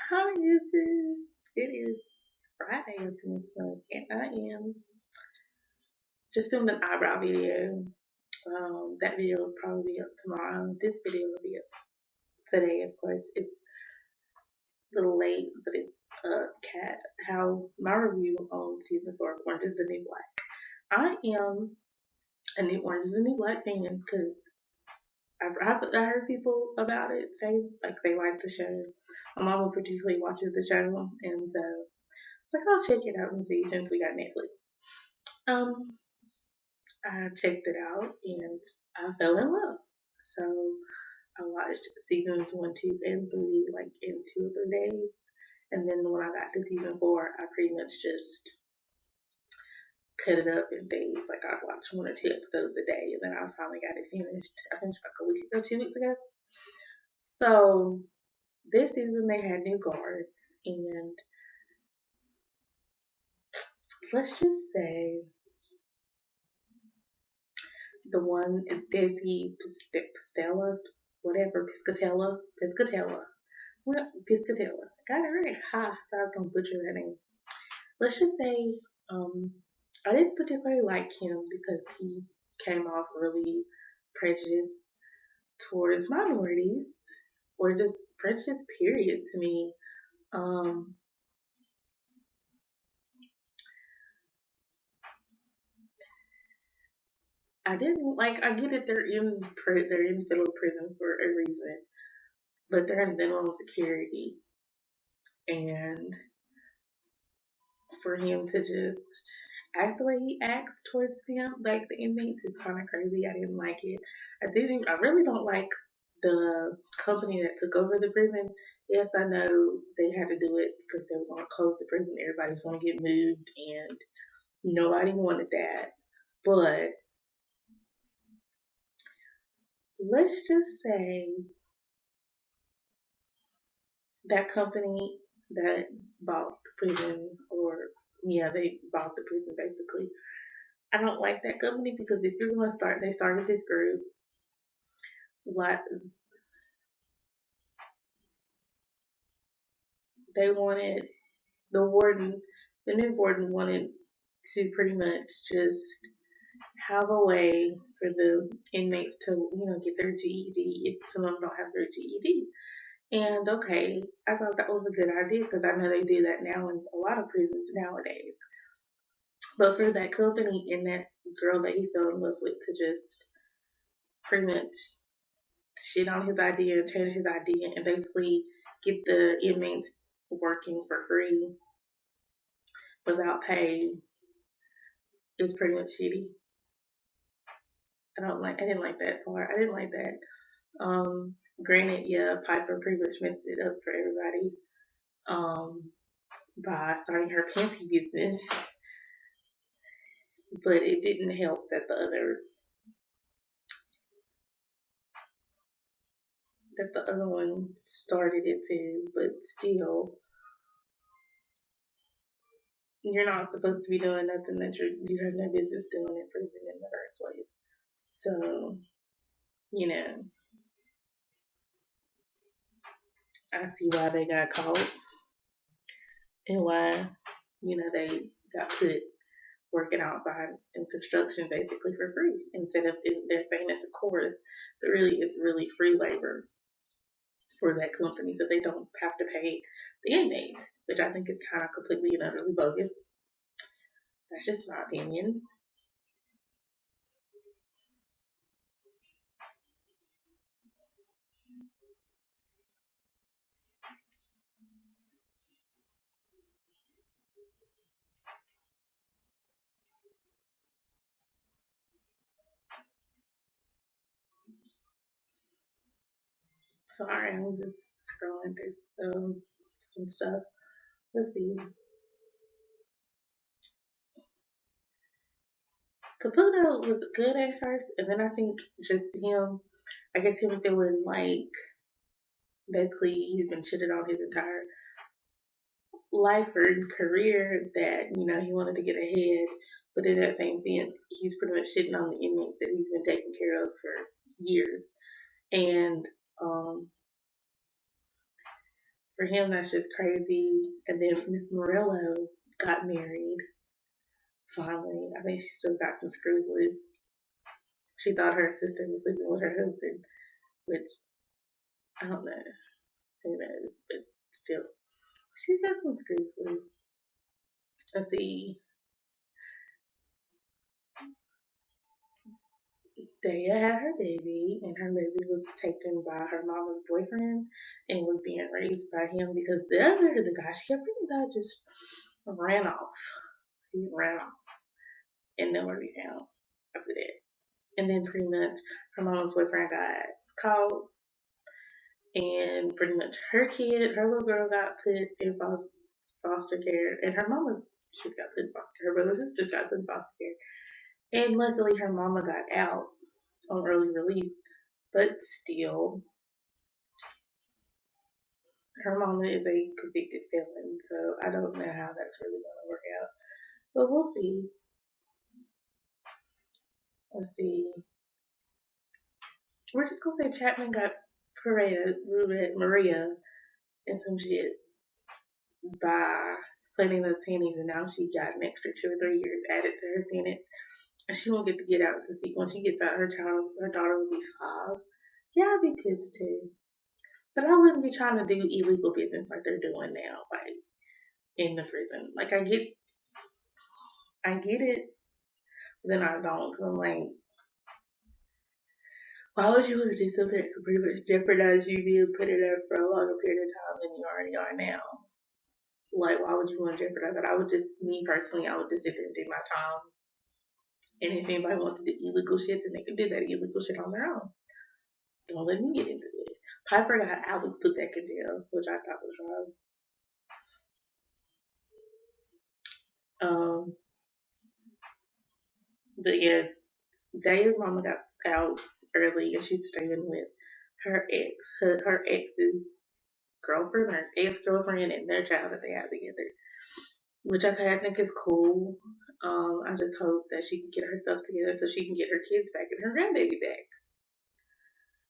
Hi, YouTube. It is Friday of this month, and I am just filming an eyebrow video. That video will probably be up tomorrow. This video will be up today, of course. It's a little late, but it's cat. How my review on season 4 of Orange is the New Black. I am a new Orange is the New Black fan because I heard people about it say like they like the show. My mama particularly watches the show, and so like I'll check it out and see since we got Netflix. Um, I checked it out and I fell in love. So I watched seasons 1, 2, and 3 like in 2 or 3 days. And then when I got to season 4, I pretty much just cut it up in days. Like I'd watch 1 or 2 episodes a day, and then I finally got it finished. I finished like a week ago, 2 weeks ago. So this season they had new guards, and let's just say the one Desi Pistella, whatever, Piscatella. What Piscatella? Got it right. Ha! Thought I was gonna butcher that name. Let's just say, um, I didn't particularly like him because he came off really prejudiced towards minorities, or just prejudiced. Period. To me, um, I didn't like. I get it. They're in federal prison for a reason, but they're in minimum security, and for him to just act the way he acts towards them, like the inmates, is kind of crazy. I didn't like it. I really don't like the company that took over the prison. Yes, I know they had to do it because they were going to close the prison. Everybody was going to get moved, and nobody wanted that. But let's just say that company that bought the prison, or yeah, they bought the prison basically. I don't like that company because if you're going to start, they started this group. What they wanted, the warden, the new warden wanted to pretty much just have a way for the inmates to, get their GED if some of them don't have their GED. And okay, I thought that was a good idea because I know they do that now in a lot of prisons nowadays. But for that company and that girl that he fell in love with to just pretty much shit on his idea, change his idea, and basically get the inmates working for free without pay is pretty much shitty. I didn't like that part. I didn't like that. Granted, yeah, Piper pretty much messed it up for everybody. Um, by starting her panty business, but it didn't help that the other one started it too. But still, you're not supposed to be doing nothing that you have no business doing in prison in the first place. So, you know, I see why they got caught and why, they got put working outside in construction basically for free instead of they're saying it's a chorus, but really it's really free labor for that company, so they don't have to pay the inmates, which I think is kind of completely and utterly bogus. That's just my opinion. Sorry, I was just scrolling through some stuff. Let's see. Caputo was good at first, and then I think just him, I guess him feeling like basically he's been shitted on his entire life or career that, he wanted to get ahead, but in that same sense, he's pretty much shitting on the inmates that he's been taking care of for years. And um, For him, that's just crazy. And then Miss Morello got married finally. I think she still got some screws loose. She thought her sister was sleeping with her husband, which I don't know. Who knows? But still, she got some screws loose. Let's see. Daya had her baby, and her baby was taken by her mama's boyfriend and was being raised by him because the guy she kept bringing back just ran off. He ran off and nowhere to be found after that. And then pretty much her mama's boyfriend got caught, and pretty much her little girl got put in foster care, and her mama's kids got put in foster care. Her brother and sisters got put in foster care. And luckily, her mama got out on early release, but still, her mama is a convicted felon, so I don't know how that's really going to work out. But we'll see. Let's see. We're just gonna say Chapman got Maria and some shit by planting those panties, and now she got an extra 2 or 3 years added to her sentence. And she won't get to get out to see when she gets out. Her daughter will be 5. Yeah, I'd be pissed too. But I wouldn't be trying to do illegal business like they're doing now, like in the prison. Like I get it, but then I don't. Cause I'm like, why would you want to do something that could pretty much jeopardize you being put in there for a longer period of time than you already are now? Like, why would you want to jeopardize that? I would just, me personally, I would just sit there and do my time. And if anybody wants to do illegal shit, then they can do that illegal shit on their own. Don't let me get into it. Piper got Alex put back in jail, which I thought was wrong. Um, but yeah, Daya's mama got out early, and she's staying with her ex's girlfriend, her ex girlfriend, and their child that they have together. Which I think is cool. I just hope that she can get her stuff together so she can get her kids back and her grandbaby back.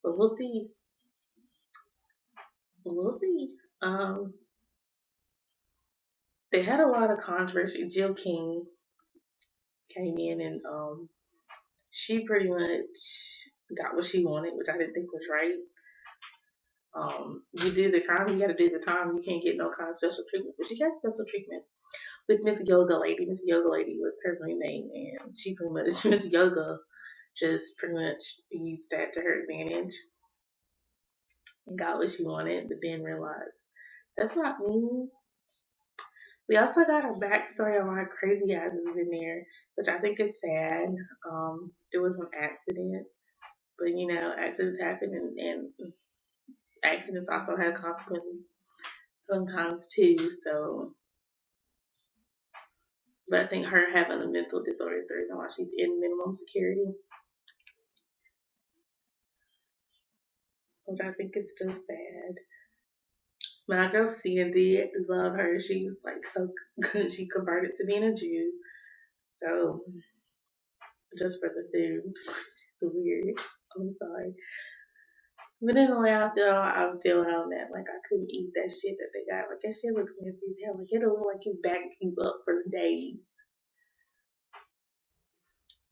But we'll see. We'll see. They had a lot of controversy. Jill King came in and she pretty much got what she wanted, which I didn't think was right. You do the crime, you gotta do the time. You can't get no kind of special treatment, but she got special treatment with Miss Yoga Lady. Miss Yoga Lady was her real name, and she pretty much Miss Yoga just pretty much used that to her advantage and got what she wanted, but then realized that's not me. We also got a backstory on why Crazy Eyes was in there, which I think is sad. It was an accident, but you know, accidents happen, and accidents also have consequences sometimes too. So, but I think her having a mental disorder is the reason why she's in minimum security, which I think is still sad. My girl Sandy, love her. She was like so good. She converted to being a Jew. So just for the food, weird. I'm sorry. But anyway, I feel on that. Like I couldn't eat that shit that they got. Like that shit looks nasty as hell. Like it'll look like you back you up for days.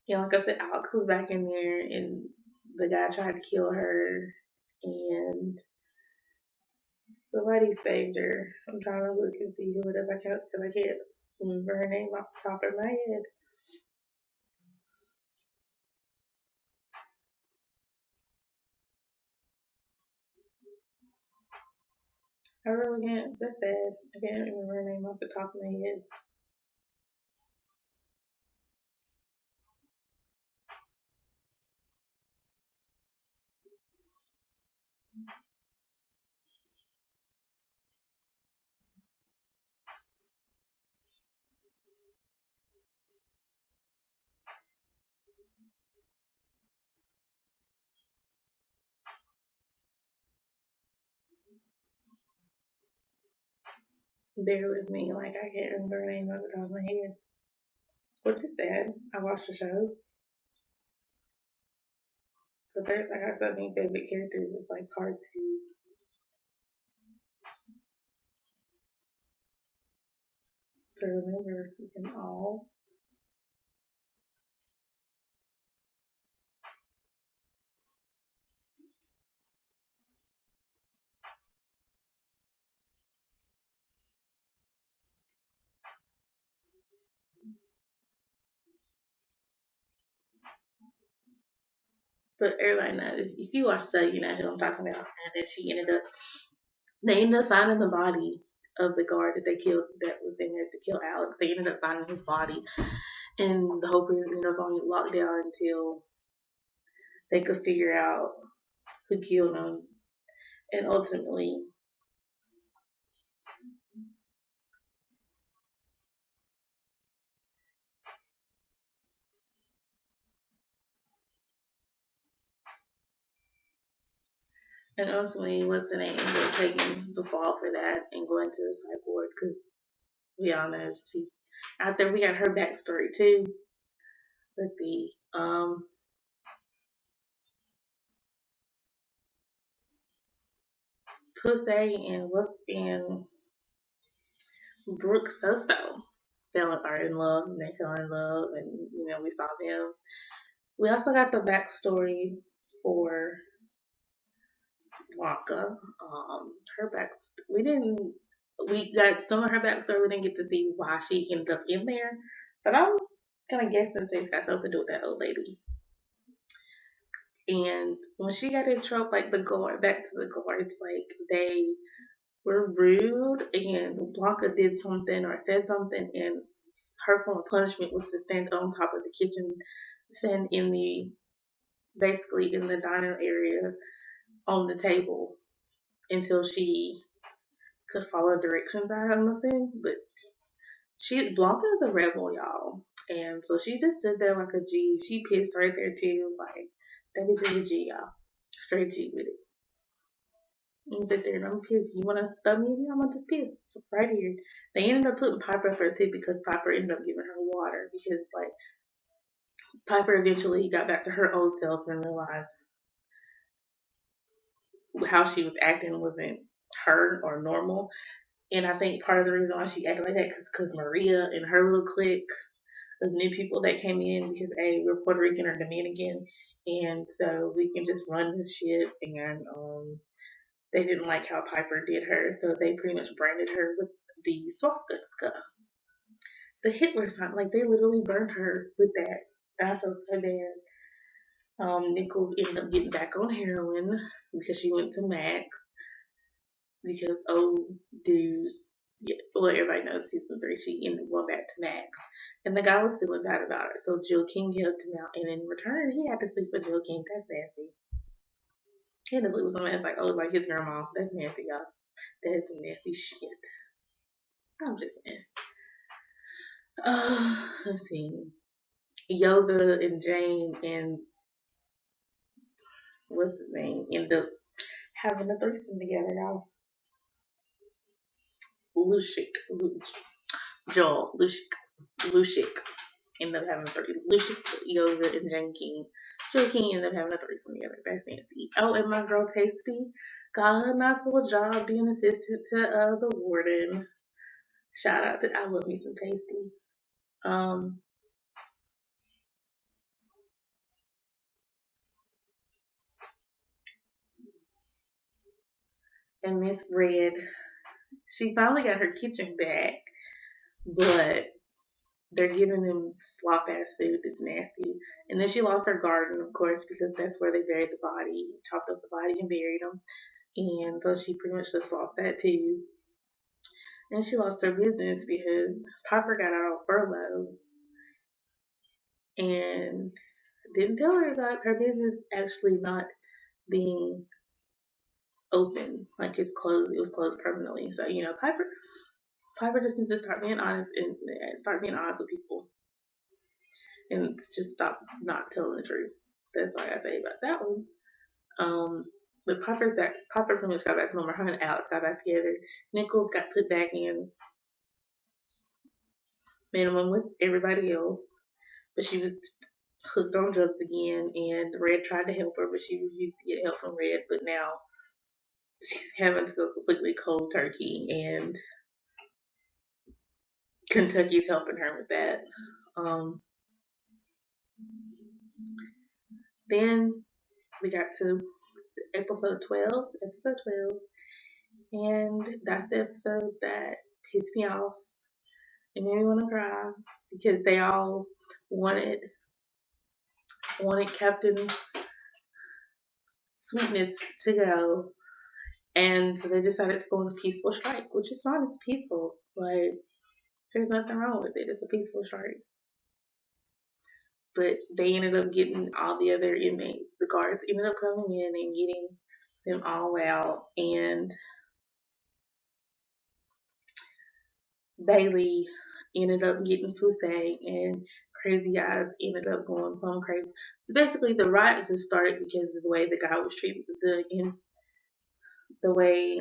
Yeah, like I said, Alex was back in there, and the guy tried to kill her, and somebody saved her. I'm trying to look and see who it is. I can't remember her name off the top of my head. I really can't. That's sad. I can't remember her name off the top of my head. Bear with me. Like I can't remember her name off the top of my head. Which is sad. I watched the show. But there's like I said, my favorite characters is like hard to to remember them all. But everybody knows if you watch the show, you know who I'm talking about. And then they ended up finding the body of the guard that they killed, that was in there to kill Alex. They ended up finding his body, and the whole prison ended up on lockdown until they could figure out who killed him. And ultimately, what's the name? Ended up taking the fall for that and going to the psych ward because we all know she out there. We got her backstory too. Let's see. Pussy and what's in Brooke Soso are in love, and they fell in love, and we saw them. We also got the backstory for Blanca. Her back we didn't we got some of her backstory. We didn't get to see why she ended up in there, but I'm gonna guess since it's got something to do with that old lady. And when she got in trouble, like the guard, back to the guards, like they were rude, and Blanca did something or said something, and her form of punishment was to stand on top of the kitchen, stand in the basically in the dining area on the table until she could follow directions. I'm assuming, but Blanca is a rebel, y'all, and so she just stood there like a G. She pissed right there too, like that bitch is a G, y'all, straight G with it. And sit there and I'm pissed. You wanna throw me in here? I'm gonna just piss right here. They ended up putting Piper up there too because Piper ended up giving her water because like Piper eventually got back to her old self and realized how she was acting wasn't her or normal. And I think part of the reason why she acted like that is because Maria and her little clique of new people that came in because we're Puerto Rican or Dominican, and so we can just run this shit. And they didn't like how Piper did her, so they pretty much branded her with the swastika, the Hitler sign. Like they literally burned her with that. I felt so bad. Nichols ended up getting back on heroin because she went to Max because dude, yeah, well everybody knows season 3 she ended up going back to Max, and the guy was feeling bad about it. So Jill King helped him out, and in return he had to sleep with Jill King. That's nasty. He had to sleep with someone that's like his grandma. That's nasty, y'all. That's some nasty shit. I'm just saying. Let's see. Yoga and Jane and what's his name end up having a threesome together, y'all. Lushik, Joel, Lushik end up having a threesome. Lushik, Yoga, and Jane King. Joe King ended up having a threesome together. That's fancy. Oh, and my girl Tasty got her a nice little job being assistant to the warden. Shout out to I love me some Tasty. Um, and Miss Red, she finally got her kitchen back, but they're giving them slop ass food that's nasty. And then she lost her garden, of course, because that's where they buried the body, chopped up the body and buried them. And so she pretty much just lost that too. And she lost her business because Piper got out on furlough and didn't tell her about her business actually not being open, like it's closed. It was closed permanently. So Piper just needs to start being honest and start being honest with people and just stop not telling the truth. That's all I gotta say about that one. Um, but Piper pretty much got back to normal. Her and Alex got back together. Nichols got put back in minimum with everybody else, but she was hooked on drugs again. And Red tried to help her, but she refused to get help from Red. But now she's having to go completely cold turkey, and Kentucky's helping her with that. Um, then we got to episode 12, and that's the episode that pissed me off and made me want to cry because they all wanted Captain Sweetness to go, and so they decided to go on a peaceful strike, which is fine. It's peaceful. Like, there's nothing wrong with it. It's a peaceful strike. But they ended up getting all the other inmates. The guards ended up coming in and getting them all out, and Bailey ended up getting Pusey, and Crazy Eyes ended up going plumb crazy. Basically, the riot just started because of the way the guy was treated, the way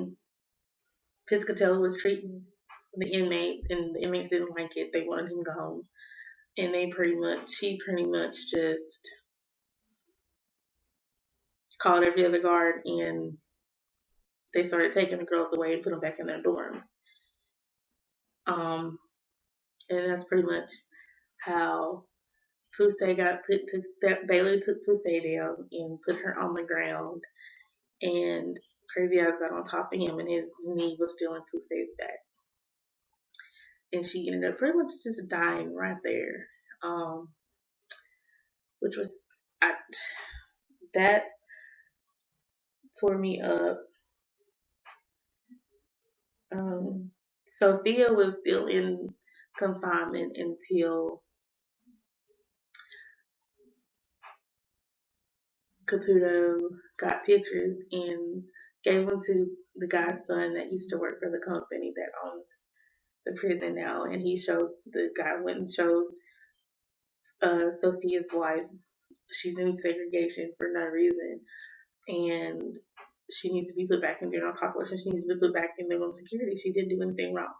Piscatella was treating the inmates, and the inmates didn't like it. They wanted him gone, and she pretty much just called every other guard, and they started taking the girls away and put them back in their dorms. Um, and that's pretty much how Pusey got put to that. Bailey took Pusey down and put her on the ground, and Crazy Eyes got on top of him, and his knee was still in Pusey's back, and she ended up pretty much just dying right there. Which was I, that tore me up. Sophia was still in confinement until Caputo got pictures and gave them to the guy's son that used to work for the company that owns the prison now, and the guy went and showed Sophia's wife. She's in segregation for no reason, and she needs to be put back in general population. She needs to be put back in minimum security. She didn't do anything wrong,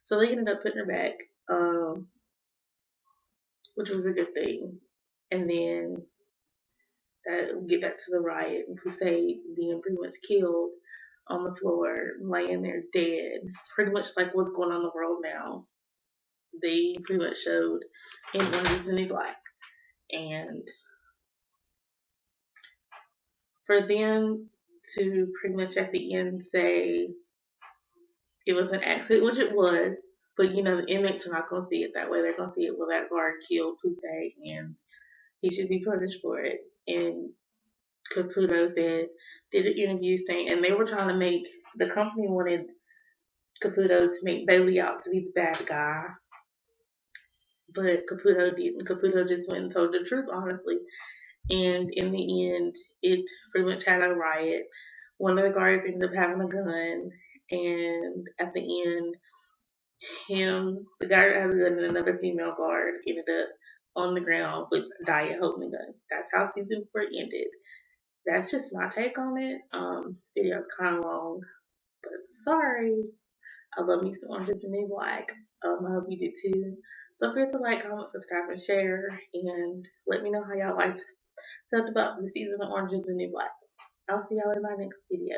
so they ended up putting her back, which was a good thing. And then get back to the riot and Pusey being pretty much killed on the floor, laying there dead, pretty much like what's going on in the world now. They pretty much showed in Orange Is the New Black. And for them to pretty much at the end say it was an accident, which it was, but the inmates are not going to see it that way. They're going to see it, well, that guard killed Pusey and he should be punished for it. And Caputo did an interview saying, and they were trying to make, the company wanted Caputo to make Bailey out to be the bad guy, but Caputo didn't. Caputo just went and told the truth, honestly. And in the end, it pretty much had a riot. One of the guards ended up having a gun, and at the end, the guy that had a gun, and another female guard ended up on the ground with Diet holding a gun. That's how season 4 ended. That's just my take on it. This video is kind of long, but sorry. I love me some Orange Is the New Black. I hope you do too. Don't forget to like, comment, subscribe, and share. And let me know how y'all felt about the season of Orange Is the New Black. I'll see y'all in my next video.